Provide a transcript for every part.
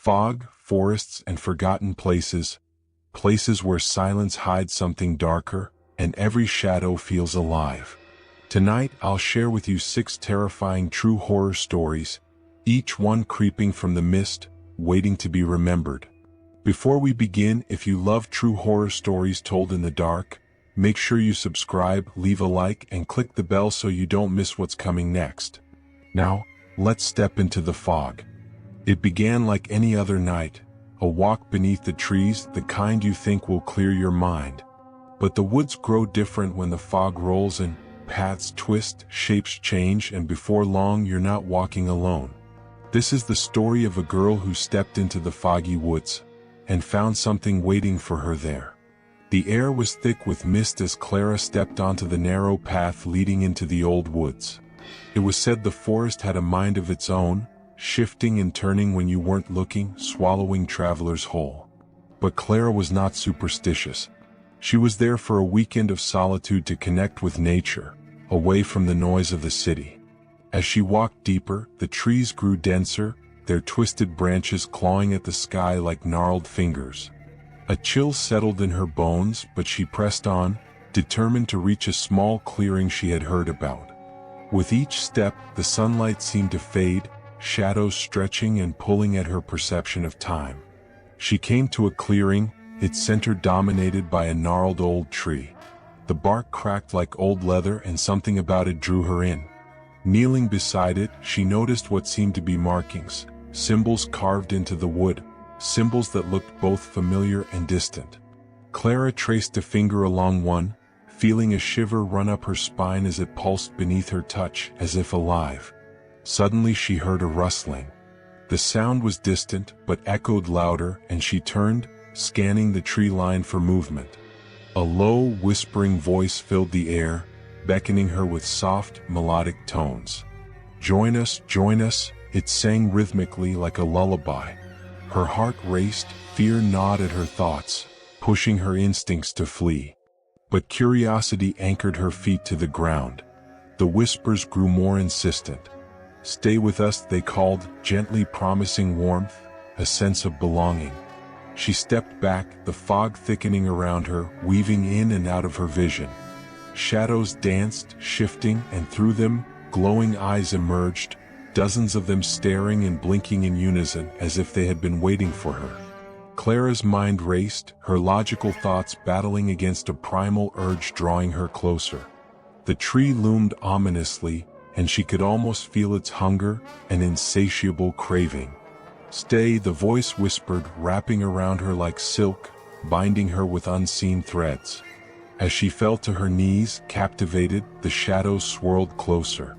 Fog, forests, and forgotten places. Places where silence hides something darker, and every shadow feels alive. Tonight, I'll share with you 6 terrifying true horror stories, each one creeping from the mist, waiting to be remembered. Before we begin, if you love true horror stories told in the dark, make sure you subscribe, leave a like, and click the bell so you don't miss what's coming next. Now, let's step into the fog. It began like any other night, a walk beneath the trees, the kind you think will clear your mind. But the woods grow different when the fog rolls in, paths twist, shapes change, and before long you're not walking alone. This is the story of a girl who stepped into the foggy woods and found something waiting for her there. The air was thick with mist as Clara stepped onto the narrow path leading into the old woods. It was said the forest had a mind of its own, shifting and turning when you weren't looking, swallowing travelers whole. But Clara was not superstitious. She was there for a weekend of solitude to connect with nature, away from the noise of the city. As she walked deeper, the trees grew denser, their twisted branches clawing at the sky like gnarled fingers. A chill settled in her bones, but she pressed on, determined to reach a small clearing she had heard about. With each step, the sunlight seemed to fade, shadows stretching and pulling at her perception of time. She came to a clearing, its center dominated by a gnarled old tree. The bark cracked like old leather and something about it drew her in. Kneeling beside it, she noticed what seemed to be markings, symbols carved into the wood, symbols that looked both familiar and distant. Clara traced a finger along one, feeling a shiver run up her spine as it pulsed beneath her touch, as if alive. Suddenly she heard a rustling. The sound was distant, but echoed louder, and she turned, scanning the tree line for movement. A low, whispering voice filled the air, beckoning her with soft, melodic tones. Join us, it sang rhythmically like a lullaby. Her heart raced, fear gnawed at her thoughts, pushing her instincts to flee. But curiosity anchored her feet to the ground. The whispers grew more insistent. Stay with us, they called, gently promising warmth, a sense of belonging. She stepped back, the fog thickening around her, weaving in and out of her vision. Shadows danced, shifting, and through them, glowing eyes emerged, dozens of them staring and blinking in unison as if they had been waiting for her. Clara's mind raced, her logical thoughts battling against a primal urge drawing her closer. The tree loomed ominously, and she could almost feel its hunger, an insatiable craving. Stay, the voice whispered, wrapping around her like silk, binding her with unseen threads. As she fell to her knees, captivated, the shadows swirled closer.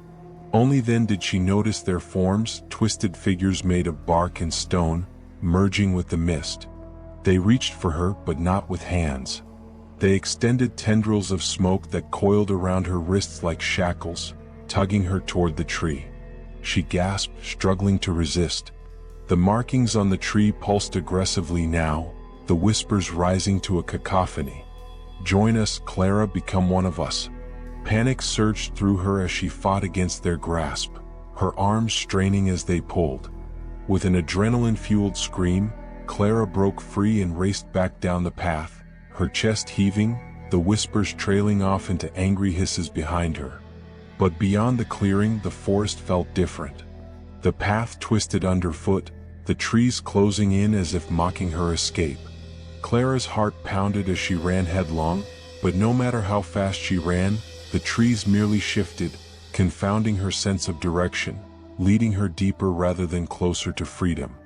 Only then did she notice their forms, twisted figures made of bark and stone, merging with the mist. They reached for her, but not with hands. They extended tendrils of smoke that coiled around her wrists like shackles, tugging her toward the tree. She gasped, struggling to resist. The markings on the tree pulsed aggressively now, the whispers rising to a cacophony. Join us, Clara, become one of us. Panic surged through her as she fought against their grasp, her arms straining as they pulled. With an adrenaline-fueled scream, Clara broke free and raced back down the path, her chest heaving, the whispers trailing off into angry hisses behind her. But beyond the clearing, the forest felt different. The path twisted underfoot, the trees closing in as if mocking her escape. Clara's heart pounded as she ran headlong, but no matter how fast she ran, the trees merely shifted, confounding her sense of direction, leading her deeper rather than closer to freedom.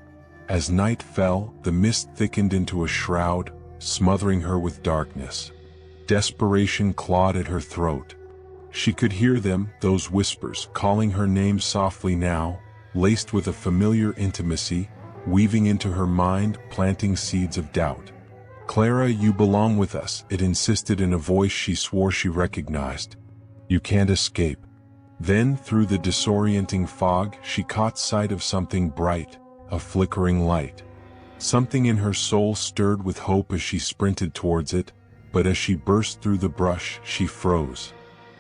As night fell, the mist thickened into a shroud, smothering her with darkness. Desperation clawed at her throat. She could hear them, those whispers, calling her name softly now, laced with a familiar intimacy, weaving into her mind, planting seeds of doubt. Clara, you belong with us, it insisted in a voice she swore she recognized. You can't escape. Then, through the disorienting fog, she caught sight of something bright, a flickering light. Something in her soul stirred with hope as she sprinted towards it, but as she burst through the brush, she froze.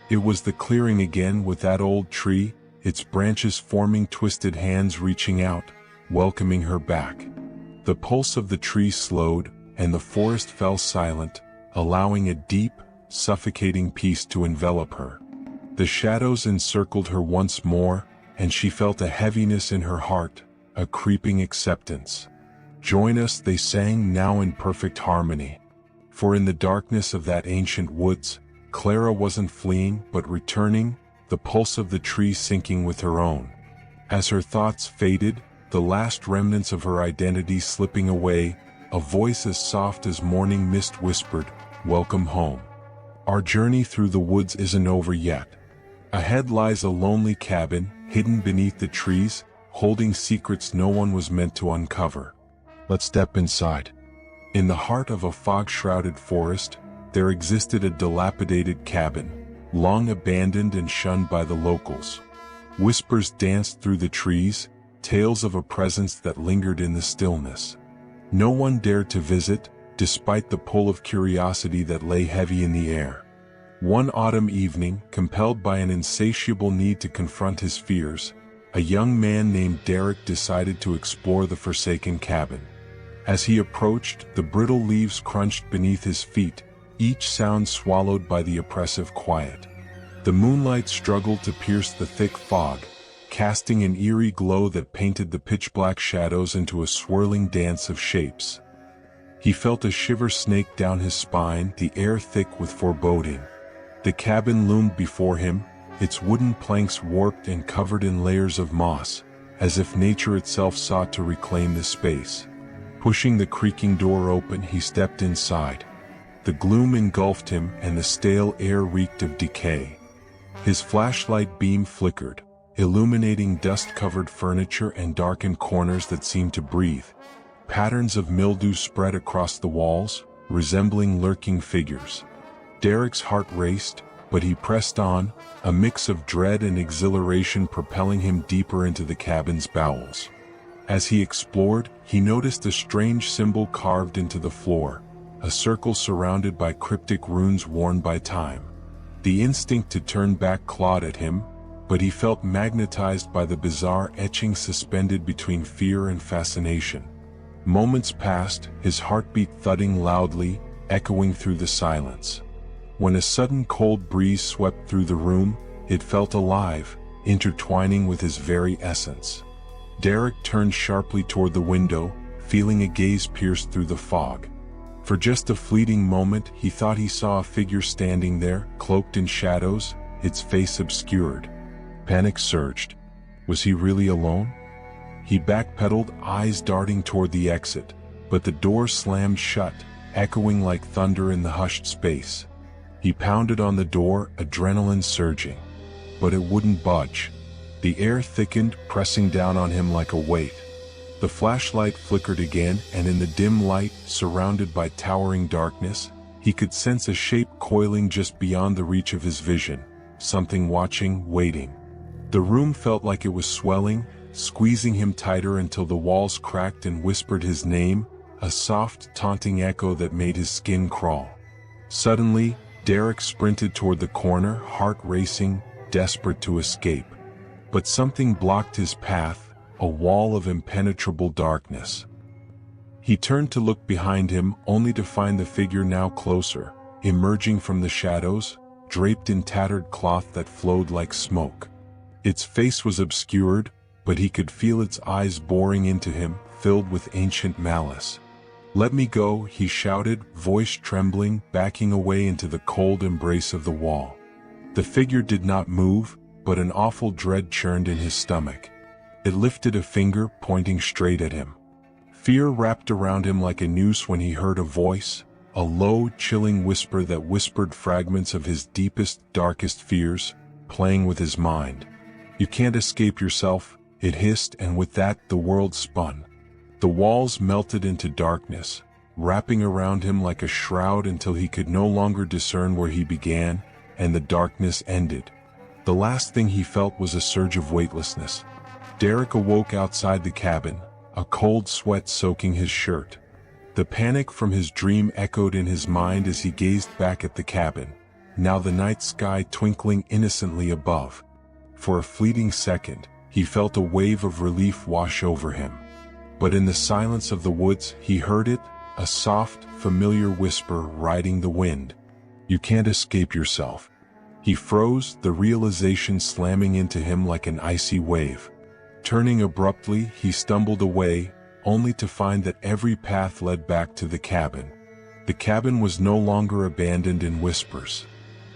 It was the clearing again, with that old tree, its branches forming twisted hands reaching out, welcoming her back. The pulse of the tree slowed, and the forest fell silent, allowing a deep, suffocating peace to envelop her. The shadows encircled her once more, and she felt a heaviness in her heart, a creeping acceptance. "Join us," they sang, now in perfect harmony. For in the darkness of that ancient woods, Clara wasn't fleeing but returning, the pulse of the tree syncing with her own. As her thoughts faded, the last remnants of her identity slipping away, a voice as soft as morning mist whispered, "Welcome home. Our journey through the woods isn't over yet." Ahead lies a lonely cabin, hidden beneath the trees, holding secrets no one was meant to uncover. Let's step inside. In the heart of a fog-shrouded forest, there existed a dilapidated cabin, long abandoned and shunned by the locals. Whispers danced through the trees, tales of a presence that lingered in the stillness. No one dared to visit, despite the pull of curiosity that lay heavy in the air. One autumn evening, compelled by an insatiable need to confront his fears, a young man named Derek decided to explore the forsaken cabin. As he approached, the brittle leaves crunched beneath his feet, each sound swallowed by the oppressive quiet. The moonlight struggled to pierce the thick fog, casting an eerie glow that painted the pitch-black shadows into a swirling dance of shapes. He felt a shiver snake down his spine, the air thick with foreboding. The cabin loomed before him, its wooden planks warped and covered in layers of moss, as if nature itself sought to reclaim the space. Pushing the creaking door open, he stepped inside. The gloom engulfed him, and the stale air reeked of decay. His flashlight beam flickered, illuminating dust-covered furniture and darkened corners that seemed to breathe. Patterns of mildew spread across the walls, resembling lurking figures. Derek's heart raced, but he pressed on, a mix of dread and exhilaration propelling him deeper into the cabin's bowels. As he explored, he noticed a strange symbol carved into the floor, a circle surrounded by cryptic runes worn by time. The instinct to turn back clawed at him, but he felt magnetized by the bizarre etching suspended between fear and fascination. Moments passed, his heartbeat thudding loudly, echoing through the silence. When a sudden cold breeze swept through the room, it felt alive, intertwining with his very essence. Derek turned sharply toward the window, feeling a gaze pierce through the fog. For just a fleeting moment, he thought he saw a figure standing there, cloaked in shadows, its face obscured. Panic surged. Was he really alone? He backpedaled, eyes darting toward the exit, but the door slammed shut, echoing like thunder in the hushed space. He pounded on the door, adrenaline surging. But it wouldn't budge. The air thickened, pressing down on him like a weight. The flashlight flickered again, and in the dim light, surrounded by towering darkness, he could sense a shape coiling just beyond the reach of his vision, something watching, waiting. The room felt like it was swelling, squeezing him tighter until the walls cracked and whispered his name, a soft, taunting echo that made his skin crawl. Suddenly, Derek sprinted toward the corner, heart racing, desperate to escape. But something blocked his path, a wall of impenetrable darkness. He turned to look behind him, only to find the figure now closer, emerging from the shadows, draped in tattered cloth that flowed like smoke. Its face was obscured, but he could feel its eyes boring into him, filled with ancient malice. "Let me go," he shouted, voice trembling, backing away into the cold embrace of the wall. The figure did not move, but an awful dread churned in his stomach. It lifted a finger, pointing straight at him. Fear wrapped around him like a noose when he heard a voice, a low, chilling whisper that whispered fragments of his deepest, darkest fears, playing with his mind. "You can't escape yourself," it hissed, and with that the world spun. The walls melted into darkness, wrapping around him like a shroud until he could no longer discern where he began, and the darkness ended. The last thing he felt was a surge of weightlessness. Derek awoke outside the cabin, a cold sweat soaking his shirt. The panic from his dream echoed in his mind as he gazed back at the cabin, now the night sky twinkling innocently above. For a fleeting second, he felt a wave of relief wash over him. But in the silence of the woods, he heard it, a soft, familiar whisper riding the wind. "You can't escape yourself." He froze, the realization slamming into him like an icy wave. Turning abruptly, he stumbled away, only to find that every path led back to the cabin. The cabin was no longer abandoned in whispers.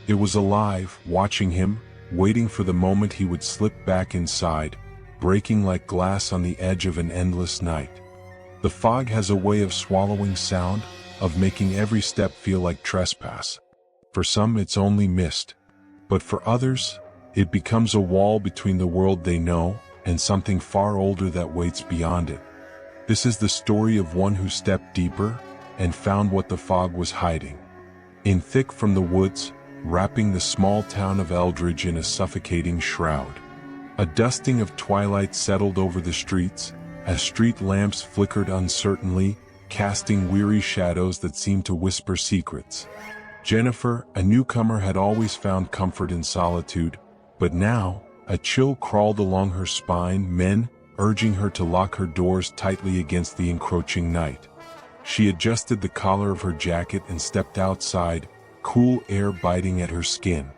It was alive, watching him, waiting for the moment he would slip back inside, breaking like glass on the edge of an endless night. The fog has a way of swallowing sound, of making every step feel like trespass. For some it's only mist, but for others, it becomes a wall between the world they know and something far older that waits beyond it. This is the story of one who stepped deeper and found what the fog was hiding. In thick from the woods, wrapping the small town of Eldridge in a suffocating shroud. A dusting of twilight settled over the streets, as street lamps flickered uncertainly, casting weary shadows that seemed to whisper secrets. Jennifer, a newcomer, had always found comfort in solitude, but now, a chill crawled along her spine, men urging her to lock her doors tightly against the encroaching night. She adjusted the collar of her jacket and stepped outside, cool air biting at her skin.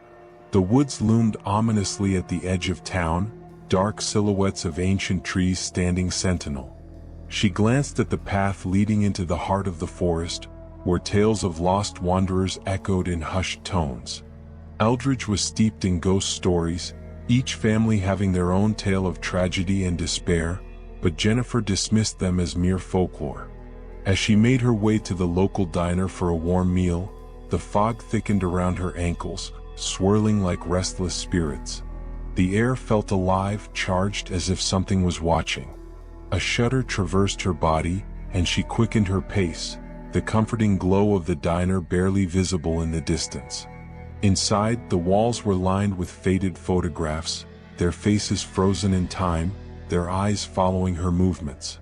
The woods loomed ominously at the edge of town, dark silhouettes of ancient trees standing sentinel. She glanced at the path leading into the heart of the forest, where tales of lost wanderers echoed in hushed tones. Eldridge was steeped in ghost stories, each family having their own tale of tragedy and despair, but Jennifer dismissed them as mere folklore. As she made her way to the local diner for a warm meal, the fog thickened around her ankles, swirling like restless spirits. The air felt alive, charged as if something was watching. A shudder traversed her body, and she quickened her pace, the comforting glow of the diner barely visible in the distance. Inside, the walls were lined with faded photographs, their faces frozen in time, their eyes following her movements.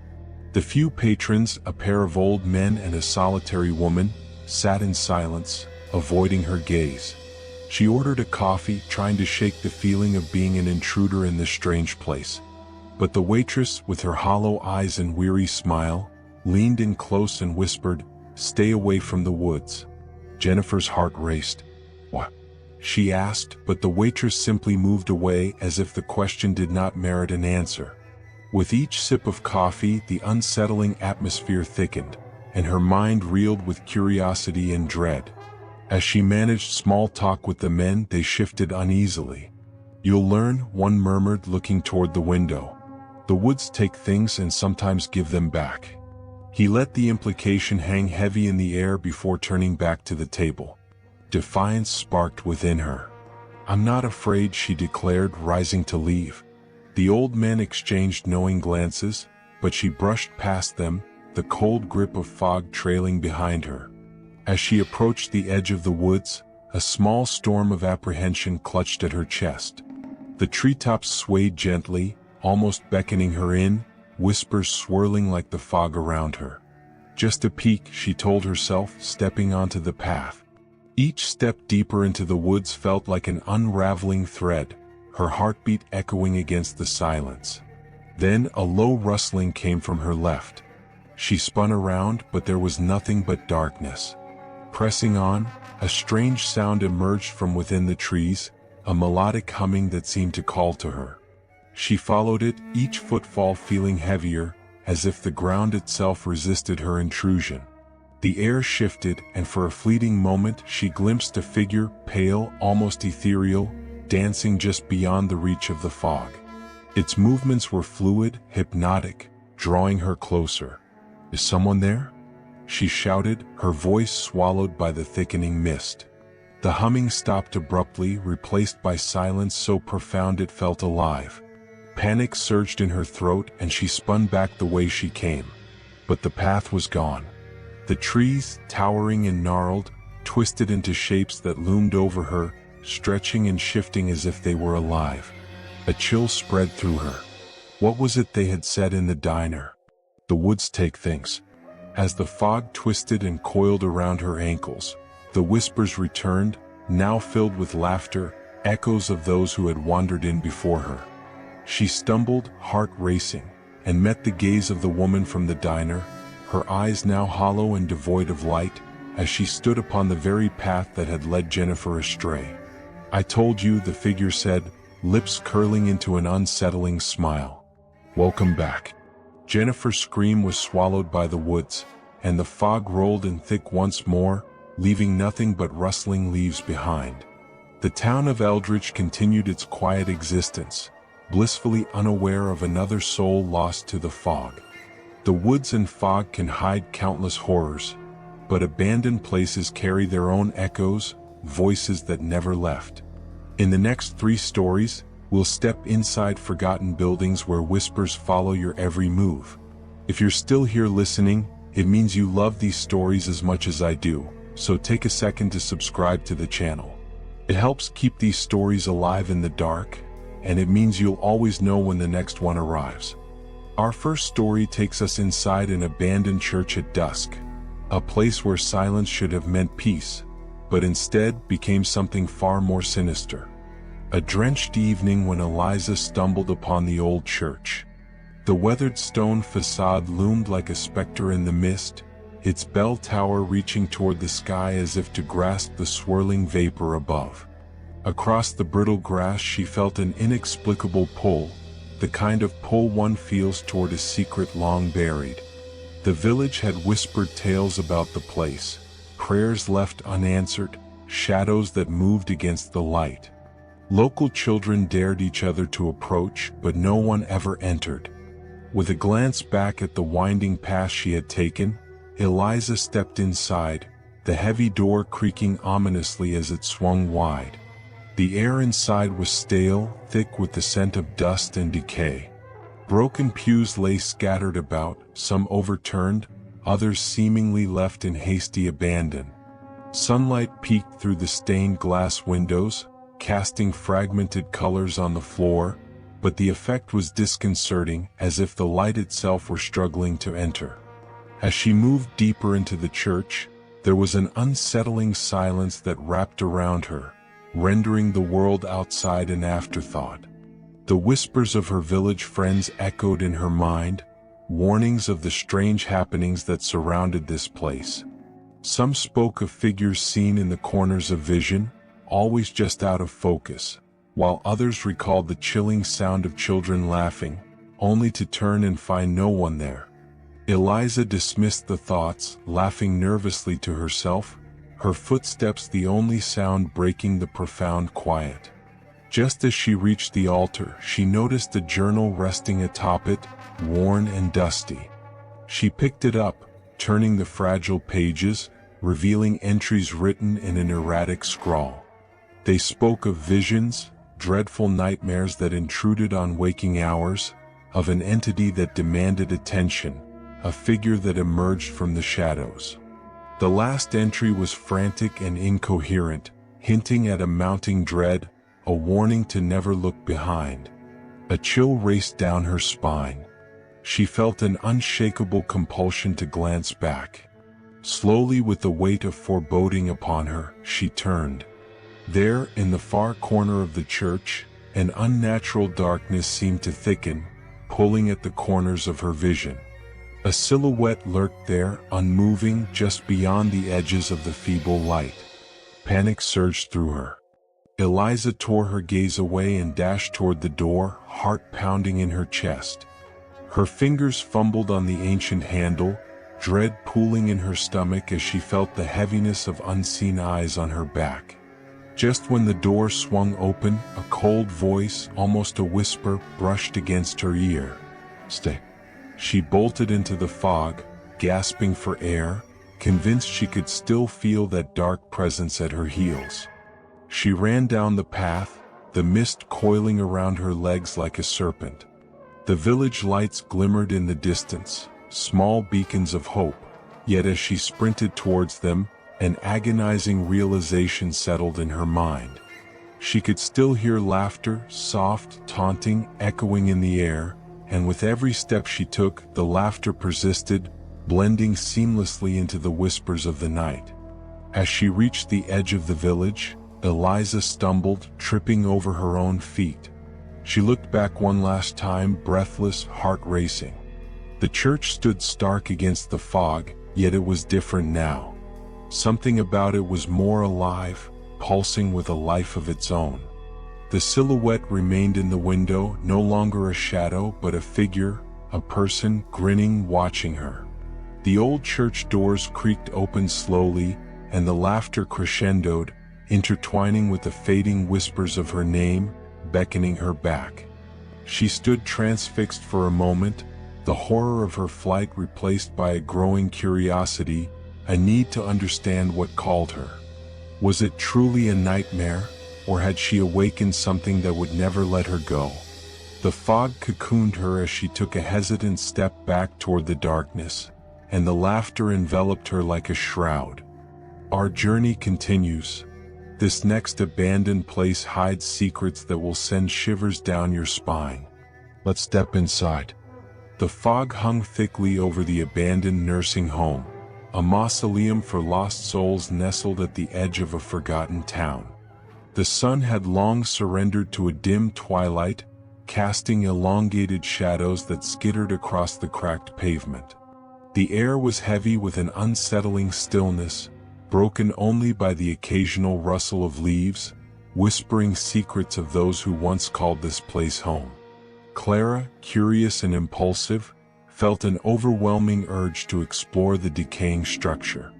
The few patrons, a pair of old men and a solitary woman, sat in silence, avoiding her gaze. She ordered a coffee, trying to shake the feeling of being an intruder in this strange place. But the waitress, with her hollow eyes and weary smile, leaned in close and whispered, "Stay away from the woods." Jennifer's heart raced. "What?" she asked, but the waitress simply moved away as if the question did not merit an answer. With each sip of coffee, the unsettling atmosphere thickened, and her mind reeled with curiosity and dread. As she managed small talk with the men, they shifted uneasily. "You'll learn," one murmured, looking toward the window. "The woods take things and sometimes give them back." He let the implication hang heavy in the air before turning back to the table. Defiance sparked within her. "I'm not afraid," she declared, rising to leave. The old men exchanged knowing glances, but she brushed past them, the cold grip of fog trailing behind her. As she approached the edge of the woods, a small storm of apprehension clutched at her chest. The treetops swayed gently, almost beckoning her in, whispers swirling like the fog around her. Just a peek, she told herself, stepping onto the path. Each step deeper into the woods felt like an unraveling thread, her heartbeat echoing against the silence. Then a low rustling came from her left. She spun around, but there was nothing but darkness. Pressing on, a strange sound emerged from within the trees, a melodic humming that seemed to call to her. She followed it, each footfall feeling heavier, as if the ground itself resisted her intrusion. The air shifted, and for a fleeting moment she glimpsed a figure, pale, almost ethereal, dancing just beyond the reach of the fog. Its movements were fluid, hypnotic, drawing her closer. "Is someone there?" she shouted, her voice swallowed by the thickening mist. The humming stopped abruptly, replaced by silence so profound it felt alive. Panic surged in her throat, and she spun back the way she came. But the path was gone. The trees, towering and gnarled, twisted into shapes that loomed over her, stretching and shifting as if they were alive. A chill spread through her. What was it they had said in the diner? The woods take things. As the fog twisted and coiled around her ankles, the whispers returned, now filled with laughter, echoes of those who had wandered in before her. She stumbled, heart racing. and met the gaze of the woman from the diner, her eyes now hollow and devoid of light, as she stood upon the very path that had led Jennifer astray. "I told you," the figure said, lips curling into an unsettling smile. "Welcome back." Jennifer's scream was swallowed by the woods, and the fog rolled in thick once more, leaving nothing but rustling leaves behind. The town of Eldridge continued its quiet existence, blissfully unaware of another soul lost to the fog. The woods and fog can hide countless horrors, but abandoned places carry their own echoes, voices that never left. In the next 3 stories, we'll step inside forgotten buildings where whispers follow your every move. If you're still here listening, it means you love these stories as much as I do, so take a second to subscribe to the channel. It helps keep these stories alive in the dark, and it means you'll always know when the next one arrives. Our first story takes us inside an abandoned church at dusk, a place where silence should have meant peace, but instead became something far more sinister. A drenched evening when Eliza stumbled upon the old church. The weathered stone facade loomed like a specter in the mist, its bell tower reaching toward the sky as if to grasp the swirling vapor above. Across the brittle grass she felt an inexplicable pull, the kind of pull one feels toward a secret long buried. The village had whispered tales about the place, prayers left unanswered, shadows that moved against the light. Local children dared each other to approach, but no one ever entered. With a glance back at the winding path she had taken, Eliza stepped inside, the heavy door creaking ominously as it swung wide. The air inside was stale, thick with the scent of dust and decay. Broken pews lay scattered about, some overturned, others seemingly left in hasty abandon. Sunlight peeked through the stained glass windows, casting fragmented colors on the floor, but the effect was disconcerting, as if the light itself were struggling to enter. As she moved deeper into the church, there was an unsettling silence that wrapped around her, rendering the world outside an afterthought. The whispers of her village friends echoed in her mind, warnings of the strange happenings that surrounded this place. Some spoke of figures seen in the corners of vision, always just out of focus, while others recalled the chilling sound of children laughing, only to turn and find no one there. Eliza dismissed the thoughts, laughing nervously to herself, her footsteps the only sound breaking the profound quiet. Just as she reached the altar, she noticed a journal resting atop it, worn and dusty. She picked it up, turning the fragile pages, revealing entries written in an erratic scrawl. They spoke of visions, dreadful nightmares that intruded on waking hours, of an entity that demanded attention, a figure that emerged from the shadows. The last entry was frantic and incoherent, hinting at a mounting dread, a warning to never look behind. A chill raced down her spine. She felt an unshakable compulsion to glance back. Slowly, with the weight of foreboding upon her, she turned. There, in the far corner of the church, an unnatural darkness seemed to thicken, pulling at the corners of her vision. A silhouette lurked there, unmoving, just beyond the edges of the feeble light. Panic surged through her. Eliza tore her gaze away and dashed toward the door, heart pounding in her chest. Her fingers fumbled on the ancient handle, dread pooling in her stomach as she felt the heaviness of unseen eyes on her back. Just when the door swung open, a cold voice, almost a whisper, brushed against her ear. "Stay." She bolted into the fog, gasping for air, convinced she could still feel that dark presence at her heels. She ran down the path, the mist coiling around her legs like a serpent. The village lights glimmered in the distance, small beacons of hope, yet as she sprinted towards them, an agonizing realization settled in her mind. She could still hear laughter, soft, taunting, echoing in the air, and with every step she took, the laughter persisted, blending seamlessly into the whispers of the night. As she reached the edge of the village, Eliza stumbled, tripping over her own feet. She looked back one last time, breathless, heart racing. The church stood stark against the fog, yet it was different now. Something about it was more alive, pulsing with a life of its own. The silhouette remained in the window, no longer a shadow but a figure, a person, grinning, watching her. The old church doors creaked open slowly, and the laughter crescendoed, intertwining with the fading whispers of her name, beckoning her back. She stood transfixed for a moment, the horror of her flight replaced by a growing curiosity, a need to understand what called her. Was it truly a nightmare, or had she awakened something that would never let her go? The fog cocooned her as she took a hesitant step back toward the darkness, and the laughter enveloped her like a shroud. Our journey continues. This next abandoned place hides secrets that will send shivers down your spine. Let's step inside. The fog hung thickly over the abandoned nursing home, a mausoleum for lost souls nestled at the edge of a forgotten town. The sun had long surrendered to a dim twilight, casting elongated shadows that skittered across the cracked pavement. The air was heavy with an unsettling stillness, broken only by the occasional rustle of leaves, whispering secrets of those who once called this place home. Clara, curious and impulsive, felt an overwhelming urge to explore the decaying structure.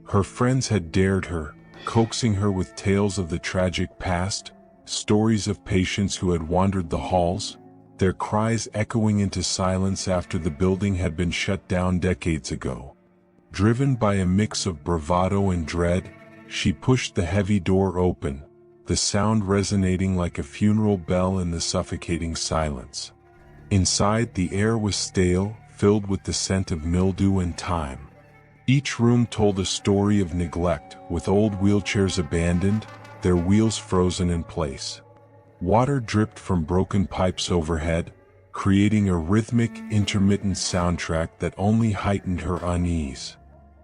Her friends had dared her, coaxing her with tales of the tragic past, stories of patients who had wandered the halls, their cries echoing into silence after the building had been shut down decades ago. Driven by a mix of bravado and dread, she pushed the heavy door open, the sound resonating like a funeral bell in the suffocating silence. Inside, the air was stale, filled with the scent of mildew and time. Each room told a story of neglect, with old wheelchairs abandoned, their wheels frozen in place. Water dripped from broken pipes overhead, creating a rhythmic, intermittent soundtrack that only heightened her unease.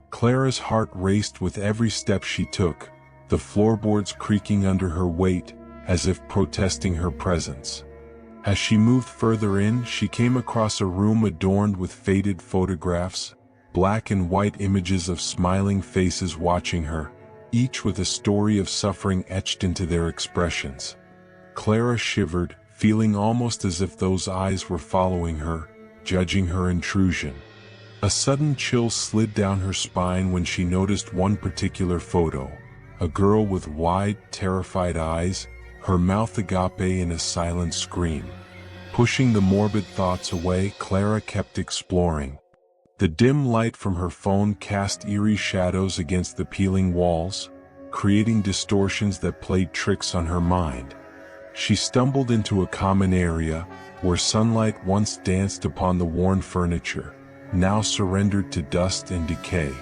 Clara's heart raced with every step she took, the floorboards creaking under her weight, as if protesting her presence. As she moved further in, she came across a room adorned with faded photographs, black and white images of smiling faces watching her, each with a story of suffering etched into their expressions. Clara shivered, feeling almost as if those eyes were following her, judging her intrusion. A sudden chill slid down her spine when she noticed one particular photo, a girl with wide, terrified eyes, her mouth agape in a silent scream. Pushing the morbid thoughts away, Clara kept exploring. The dim light from her phone cast eerie shadows against the peeling walls, creating distortions that played tricks on her mind. She stumbled into a common area, where sunlight once danced upon the worn furniture, now surrendered to dust and decay.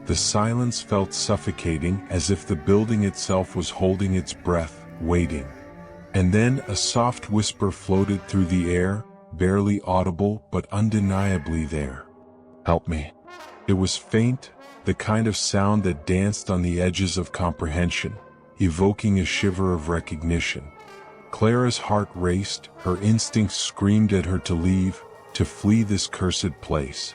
The silence felt suffocating, as if the building itself was holding its breath, waiting. And then a soft whisper floated through the air, barely audible but undeniably there. "Help me." It was faint, the kind of sound that danced on the edges of comprehension, evoking a shiver of recognition. Clara's heart raced, her instincts screamed at her to leave, to flee this cursed place.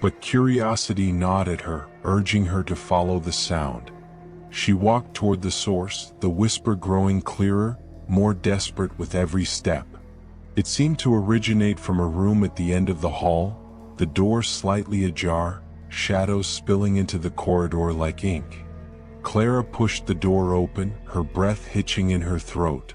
But curiosity gnawed at her, urging her to follow the sound. She walked toward the source, the whisper growing clearer, more desperate with every step. It seemed to originate from a room at the end of the hall, the door slightly ajar, shadows spilling into the corridor like ink. Clara pushed the door open, her breath hitching in her throat.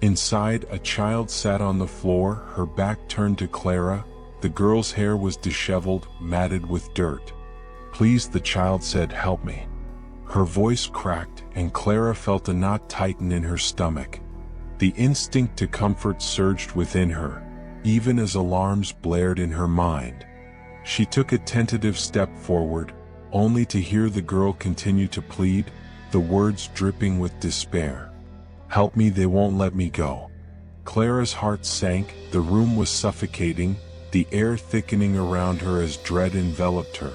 Inside, a child sat on the floor, her back turned to Clara. The girl's hair was disheveled, matted with dirt. "Please," the child said, "help me." Her voice cracked, and Clara felt a knot tighten in her stomach. The instinct to comfort surged within her, even as alarms blared in her mind. She took a tentative step forward, only to hear the girl continue to plead, the words dripping with despair. "Help me, they won't let me go." Clara's heart sank, the room was suffocating, the air thickening around her as dread enveloped her.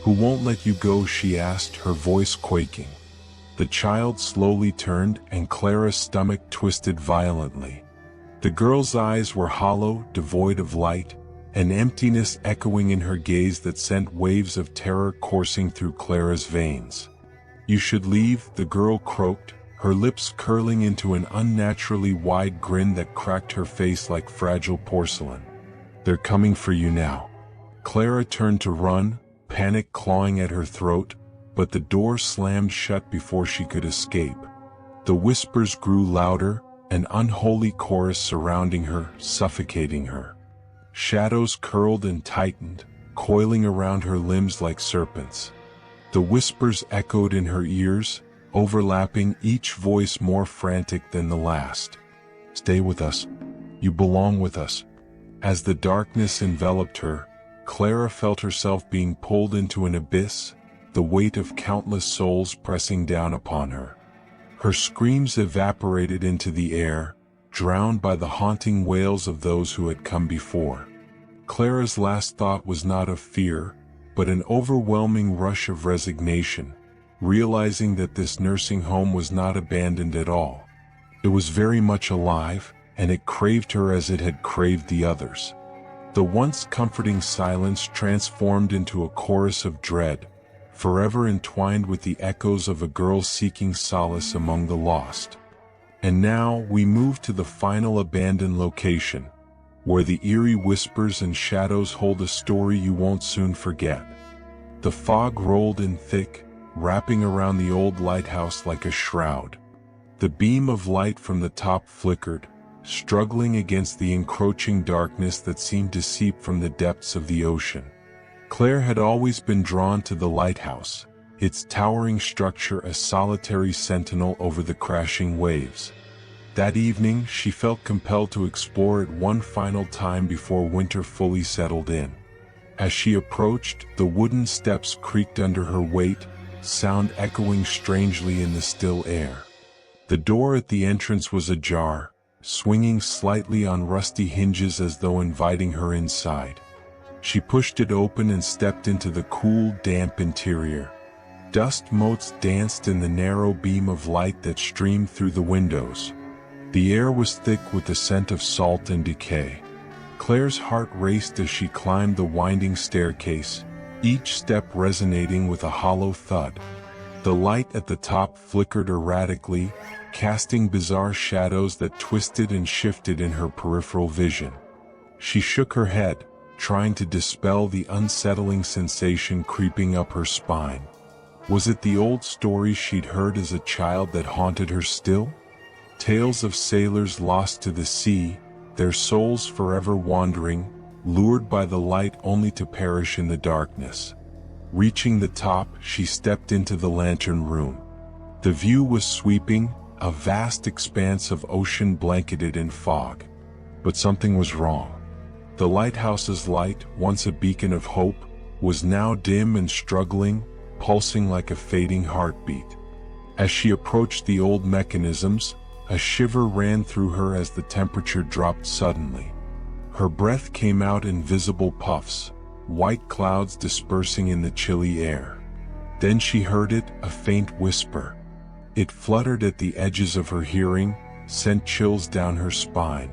"Who won't let you go?" she asked, her voice quaking. The child slowly turned, and Clara's stomach twisted violently. The girl's eyes were hollow, devoid of light, an emptiness echoing in her gaze that sent waves of terror coursing through Clara's veins. "You should leave," the girl croaked, her lips curling into an unnaturally wide grin that cracked her face like fragile porcelain. "They're coming for you now." Clara turned to run, panic clawing at her throat, but the door slammed shut before she could escape. The whispers grew louder, an unholy chorus surrounding her, suffocating her. Shadows curled and tightened, coiling around her limbs like serpents. The whispers echoed in her ears, overlapping, each voice more frantic than the last. "Stay with us. You belong with us." As the darkness enveloped her, Clara felt herself being pulled into an abyss, the weight of countless souls pressing down upon her. Her screams evaporated into the air, drowned by the haunting wails of those who had come before. Clara's last thought was not of fear, but an overwhelming rush of resignation, realizing that this nursing home was not abandoned at all. It was very much alive, and it craved her as it had craved the others. The once comforting silence transformed into a chorus of dread, forever entwined with the echoes of a girl seeking solace among the lost. And now we move to the final abandoned location, where the eerie whispers and shadows hold a story you won't soon forget. The fog rolled in thick, wrapping around the old lighthouse like a shroud. The beam of light from the top flickered, struggling against the encroaching darkness that seemed to seep from the depths of the ocean. Claire had always been drawn to the lighthouse, its towering structure a solitary sentinel over the crashing waves. That evening, she felt compelled to explore it one final time before winter fully settled in. As she approached, the wooden steps creaked under her weight, sound echoing strangely in the still air. The door at the entrance was ajar, swinging slightly on rusty hinges as though inviting her inside. She pushed it open and stepped into the cool, damp interior. Dust motes danced in the narrow beam of light that streamed through the windows. The air was thick with the scent of salt and decay. Claire's heart raced as she climbed the winding staircase, each step resonating with a hollow thud. The light at the top flickered erratically, casting bizarre shadows that twisted and shifted in her peripheral vision. She shook her head, trying to dispel the unsettling sensation creeping up her spine. Was it the old stories she'd heard as a child that haunted her still? Tales of sailors lost to the sea, their souls forever wandering, lured by the light only to perish in the darkness. Reaching the top, she stepped into the lantern room. The view was sweeping, a vast expanse of ocean blanketed in fog. But something was wrong. The lighthouse's light, once a beacon of hope, was now dim and struggling, pulsing like a fading heartbeat. As she approached the old mechanisms, a shiver ran through her as the temperature dropped suddenly. Her breath came out in visible puffs, white clouds dispersing in the chilly air. Then she heard it, a faint whisper. It fluttered at the edges of her hearing, sent chills down her spine.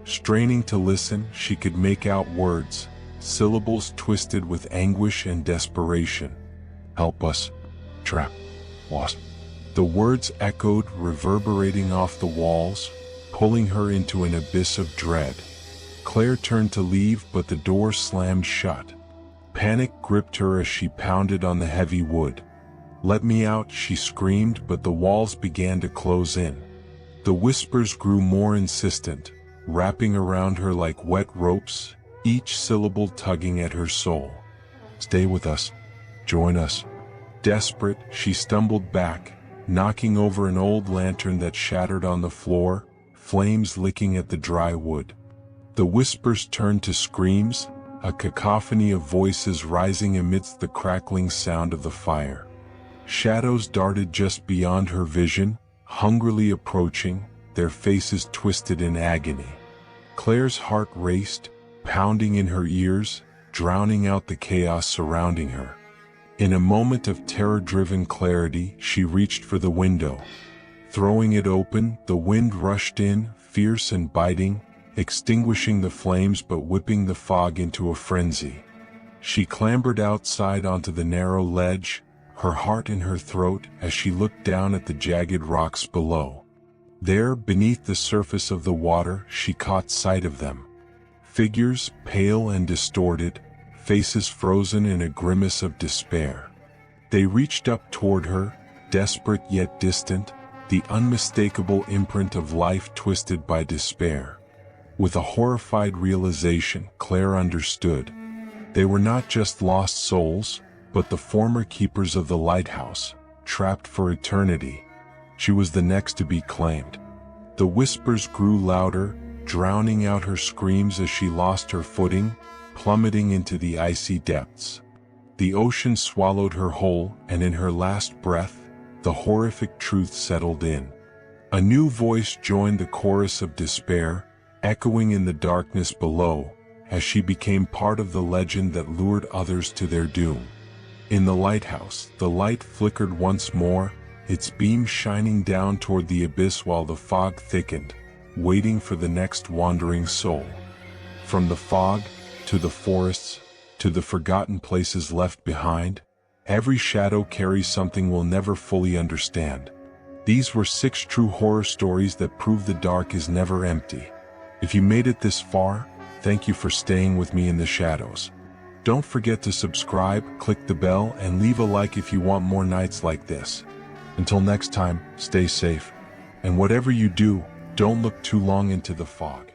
Straining to listen, she could make out words, syllables twisted with anguish and desperation. "Help us. Trap. Lost." The words echoed, reverberating off the walls, pulling her into an abyss of dread. Claire turned to leave, but the door slammed shut. Panic gripped her as she pounded on the heavy wood. "Let me out," she screamed, but the walls began to close in. The whispers grew more insistent, wrapping around her like wet ropes, each syllable tugging at her soul. "Stay with us. Join us." Desperate, she stumbled back, knocking over an old lantern that shattered on the floor, flames licking at the dry wood. The whispers turned to screams, a cacophony of voices rising amidst the crackling sound of the fire. Shadows darted just beyond her vision, hungrily approaching, their faces twisted in agony. Claire's heart raced, pounding in her ears, drowning out the chaos surrounding her. In a moment of terror-driven clarity, she reached for the window. Throwing it open, the wind rushed in, fierce and biting, extinguishing the flames but whipping the fog into a frenzy. She clambered outside onto the narrow ledge, her heart in her throat as she looked down at the jagged rocks below. There, beneath the surface of the water, she caught sight of them. Figures, pale and distorted, faces frozen in a grimace of despair. They reached up toward her, desperate yet distant, the unmistakable imprint of life twisted by despair. With a horrified realization, Claire understood. They were not just lost souls, but the former keepers of the lighthouse, trapped for eternity. She was the next to be claimed. The whispers grew louder, drowning out her screams as she lost her footing, plummeting into the icy depths. The ocean swallowed her whole, and in her last breath, the horrific truth settled in. A new voice joined the chorus of despair, echoing in the darkness below, as she became part of the legend that lured others to their doom. In the lighthouse, the light flickered once more, its beam shining down toward the abyss while the fog thickened, waiting for the next wandering soul. From the fog, to the forests, to the forgotten places left behind, every shadow carries something we'll never fully understand. These were 6 true horror stories that prove the dark is never empty. If you made it this far, thank you for staying with me in the shadows. Don't forget to subscribe, click the bell, and leave a like if you want more nights like this. Until next time, stay safe. And whatever you do, don't look too long into the fog.